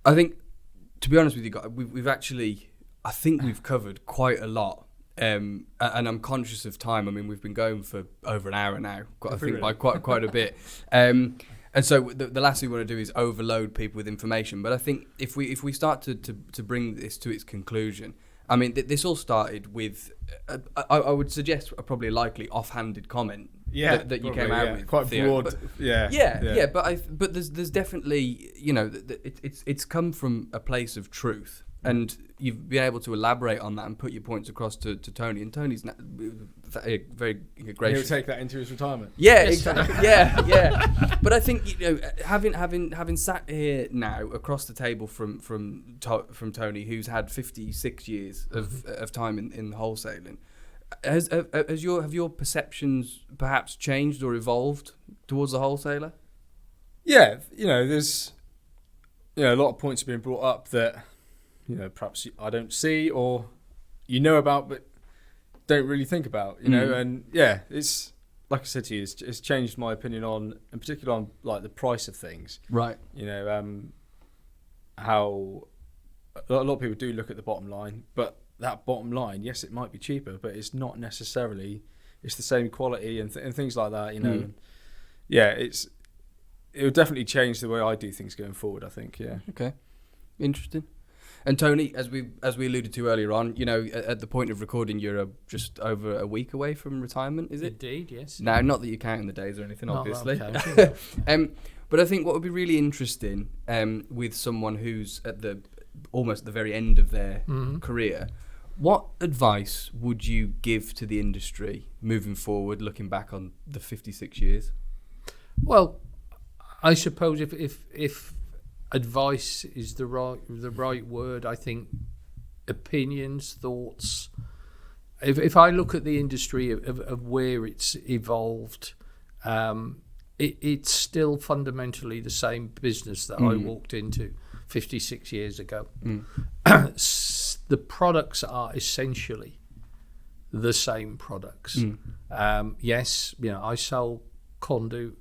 I think, to be honest with you guys, we've actually, I think we've covered quite a lot. And I'm conscious of time. I mean, we've been going for over an hour now, I think by quite a bit. And so the last thing we want to do is overload people with information. But I think if we start to bring this to its conclusion, I mean, this all started with, I would suggest a probably likely offhanded comment that you came out with. Quite Theo. broad. But there's definitely, it's come from a place of truth. And you've been able to elaborate on that and put your points across to Tony. And Tony's very gracious. He'll take that into his retirement. Yeah, exactly. yeah. But I think having sat here now across the table from Tony, who's had 56 years of time in wholesaling, have your perceptions perhaps changed or evolved towards the wholesaler? Yeah, there's a lot of points have been brought up that perhaps I don't see or about, but don't really think about, and it's like I said to you, it's changed my opinion on, in particular on like the price of things. Right. How a lot of people do look at the bottom line, but that bottom line, yes, it might be cheaper, but it's not necessarily, it's the same quality and things like that, And, it will definitely change the way I do things going forward, I think. Yeah. Okay. Interesting. And Tony, as we alluded to earlier on, at the point of recording, you're just over a week away from retirement, is it? Indeed, yes. Now, not that you're counting the days or anything, Not obviously. that I'm counting. But I think what would be really interesting with someone who's at almost the very end of their career, what advice would you give to the industry moving forward, looking back on the 56 years? Well, I suppose if advice is the right word, I think opinions, thoughts. If I look at the industry of where it's evolved, it's still fundamentally the same business that I walked into 56 years ago. The products are essentially the same products. Yes, I sold candour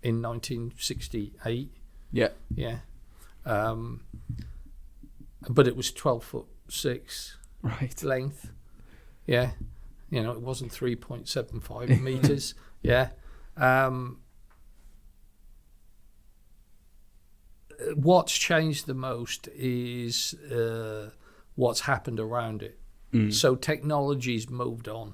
in 1968. Yeah. But it was 12'6" right length. Yeah. It wasn't 3.75 meters. Yeah. What's changed the most is what's happened around it. So technology's moved on.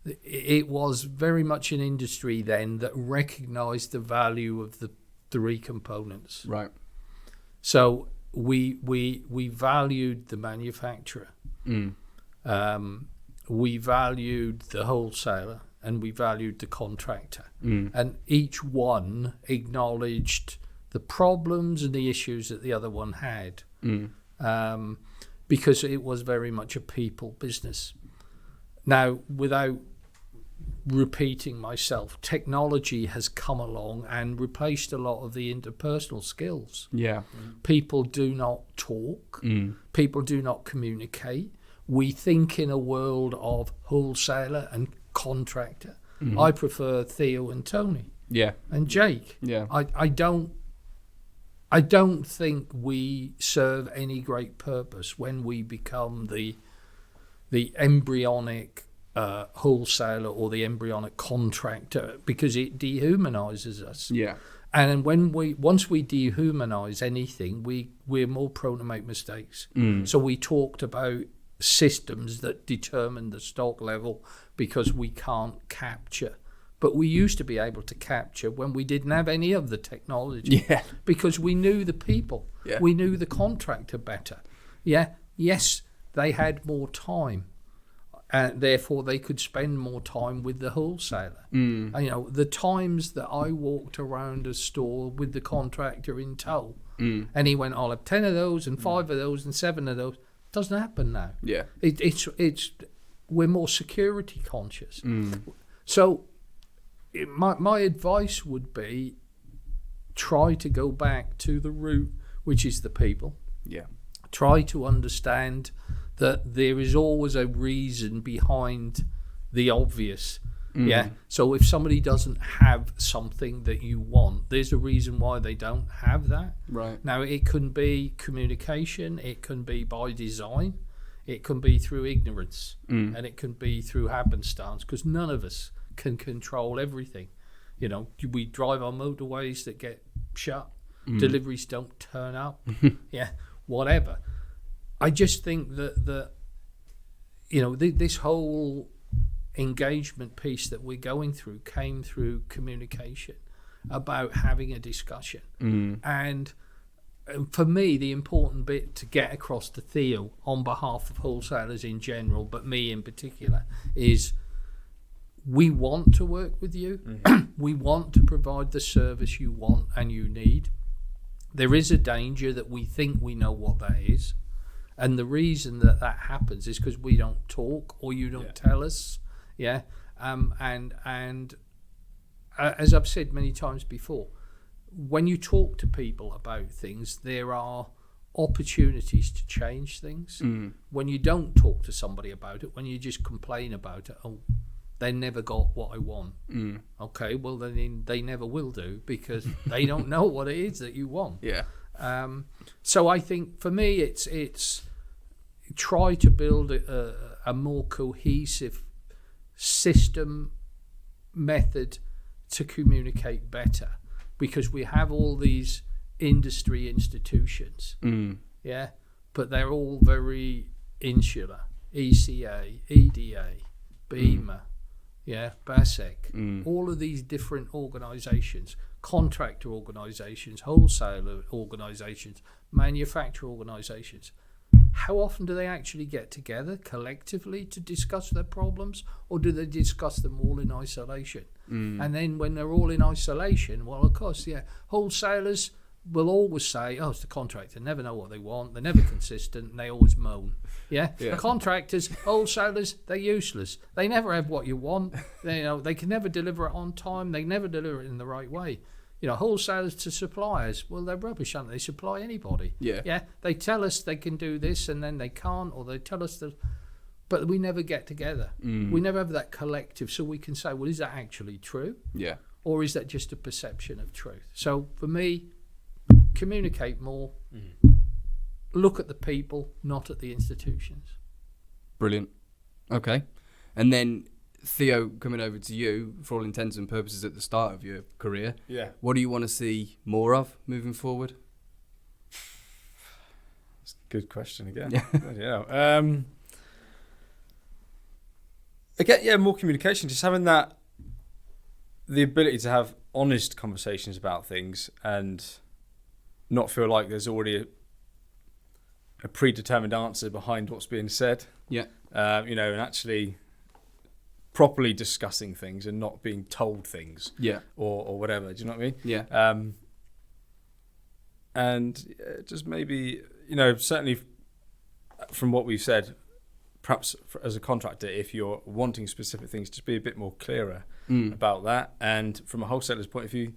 It was very much an industry then that recognized the value of the three components. Right. So we valued the manufacturer, we valued the wholesaler, and we valued the contractor. And each one acknowledged the problems and the issues that the other one had, because it was very much a people business. Now, without repeating myself, technology has come along and replaced a lot of the interpersonal skills. Yeah. People do not talk. People do not communicate. We think in a world of wholesaler and contractor. I prefer Theo and Tony. Yeah. And Jake. Yeah. I don't think we serve any great purpose when we become the embryonic wholesaler or the embryonic contractor, because it dehumanizes us. Yeah. And once we dehumanize anything, we're more prone to make mistakes. So we talked about systems that determine the stock level because we can't capture. But we used to be able to capture when we didn't have any of the technology. Yeah. Because we knew the people. Yeah. We knew the contractor better. Yeah. Yes, they had more time. And therefore they could spend more time with the wholesaler. And, the times that I walked around a store with the contractor in tow, and he went, I'll have 10 of those and 5 of those and 7 of those, doesn't happen now. Yeah. It's we're more security conscious. So my advice would be, try to go back to the root, which is the people. Yeah. Try to understand that there is always a reason behind the obvious. Yeah. So if somebody doesn't have something that you want, there's a reason why they don't have that. Right. Now, it can be communication, it can be by design, it can be through ignorance, and it can be through happenstance, because none of us can control everything. You know, we drive on motorways that get shut, deliveries don't turn up, whatever. I just think that you know, this whole engagement piece that we're going through came through communication, about having a discussion. And for me, the important bit to get across to Theo on behalf of wholesalers in general, but me in particular, is we want to work with you. We want to provide the service you want and you need. There is a danger that we think we know what that is. And the reason that happens is because we don't talk, or you don't tell us. Yeah. And as I've said many times before, when you talk to people about things, there are opportunities to change things. When you don't talk to somebody about it, when you just complain about it, oh, they never got what I want. Okay, well then they never will do, because they don't know what it is that you want. Yeah. So I think for me, it's try to build a more cohesive system, method to communicate better, because we have all these industry institutions, but they're all very insular. ECA, EDA, BEMA, BASEC, all of these different organisations, contractor organisations, wholesaler organisations, manufacturer organisations. How often do they actually get together collectively to discuss their problems, or do they discuss them all in isolation? And then when they're all in isolation, well, of course, wholesalers will always say, oh, it's the contractor, never know what they want, they're never consistent, and they always moan. The contractors, wholesalers, they're useless. They never have what you want. They can never deliver it on time. They never deliver it in the right way. Wholesalers to suppliers, well, they're rubbish, aren't they? They supply anybody. They tell us they can do this, and then they can't, or they tell us that, but we never get together. We never have that collective, so we can say, well, is that actually true? Or is that just a perception of truth? So for me, communicate more, look at the people, not at the institutions. Brilliant. Okay. And then Theo, coming over to you, for all intents and purposes at the start of your career, what do you want to see more of moving forward? That's a good question again. Again, more communication, just having the ability to have honest conversations about things and not feel like there's already a predetermined answer behind what's being said. And actually properly discussing things and not being told things. Or whatever. Do you know what I mean? And just maybe, certainly from what we've said, perhaps as a contractor, if you're wanting specific things, just be a bit more clearer about that. And from a wholesaler's point of view,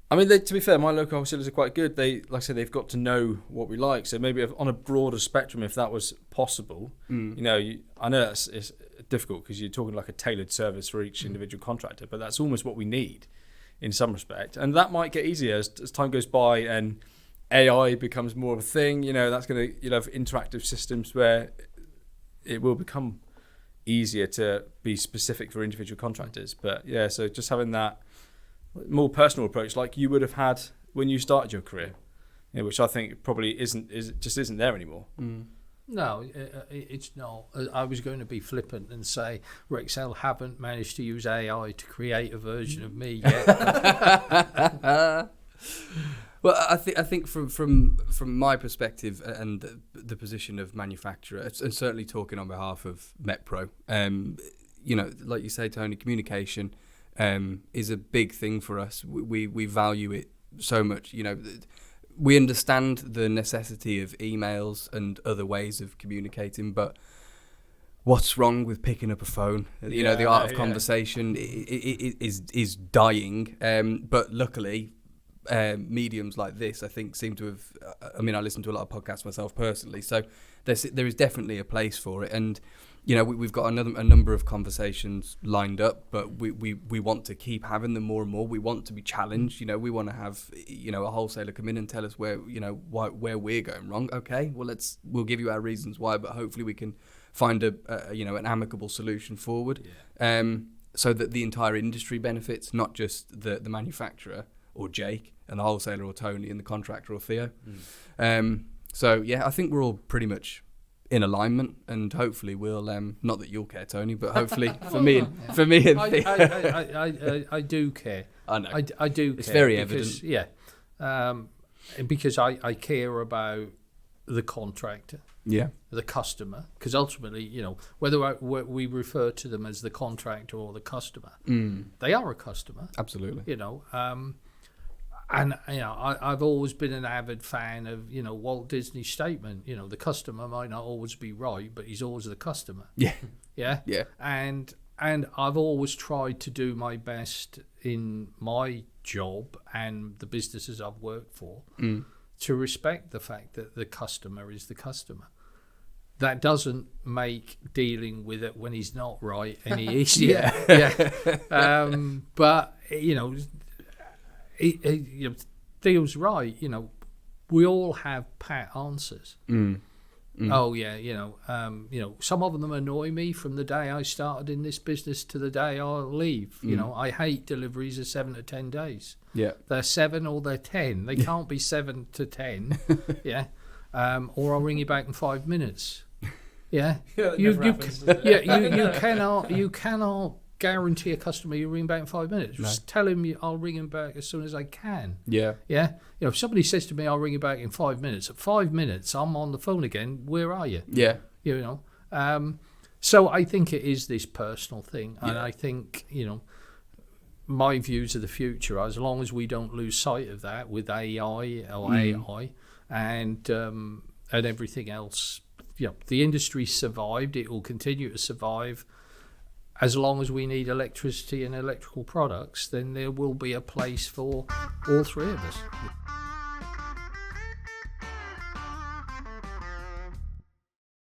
I mean, to be fair, my local wholesalers are quite good. They, like I said, they've got to know what we like. So maybe on a broader spectrum, if that was possible, I know it's difficult because you're talking like a tailored service for each individual contractor, but that's almost what we need in some respect. And that might get easier as time goes by and AI becomes more of a thing. That's going to, have interactive systems where it will become easier to be specific for individual contractors. But so just having that more personal approach like you would have had when you started your career, which I think probably isn't there anymore. No, it's not. I was going to be flippant and say Rexel haven't managed to use AI to create a version of me yet. Well, I think from my perspective and the position of manufacturer, and certainly talking on behalf of Metpro, like you say, Tony, communication is a big thing for us. We value it so much. We understand the necessity of emails and other ways of communicating, but what's wrong with picking up a phone? The art of conversation is dying. But luckily, mediums like this, I think, seem to have. I listen to a lot of podcasts myself personally, so there is definitely a place for it. And you know, we've got a number of conversations lined up, but we want to keep having them more and more. We want to be challenged. You know, we want to have, you know, a wholesaler come in and tell us where, you know, where we're going wrong. Okay, well, we'll give you our reasons why, but hopefully we can find you know, an amicable solution forward, so that the entire industry benefits, not just the manufacturer or Jake and the wholesaler or Tony and the contractor or Theo. So yeah, I think we're all pretty much in alignment, and hopefully we'll not that you'll care, Tony, but hopefully for me and Theo. I do care. I know. I do. It's care very because, evident. Yeah, because I care about the contractor, the customer, because ultimately, you know, whether we refer to them as the contractor or the customer, they are a customer. Absolutely. You know, and you know, I've always been an avid fan of, you know, Walt Disney's statement. You know, the customer might not always be right, but he's always the customer. Yeah. Yeah. Yeah. And I've always tried to do my best in my job and the businesses I've worked for to respect the fact that the customer is the customer. That doesn't make dealing with it when he's not right any easier. But you know, you know, Theo's right. You know, we all have pat answers. Oh yeah, you know, some of them annoy me from the day I started in this business to the day I'll leave. You know, I hate deliveries of 7 to 10 days. Yeah, they're 7 or they're 10. They can't be 7 to 10. Yeah, or I'll ring you back in 5 minutes. Yeah, you cannot guarantee a customer you ring back in 5 minutes. No. Just tell him I'll ring him back as soon as I can. Yeah. You know, if somebody says to me I'll ring you back in 5 minutes, at 5 minutes I'm on the phone again. Where are you? Yeah. You know, so I think it is this personal thing, and I think, you know, my views of the future, as long as we don't lose sight of that with AI or AI and everything else. You know, the industry survived. It will continue to survive. As long as we need electricity and electrical products, then there will be a place for all three of us.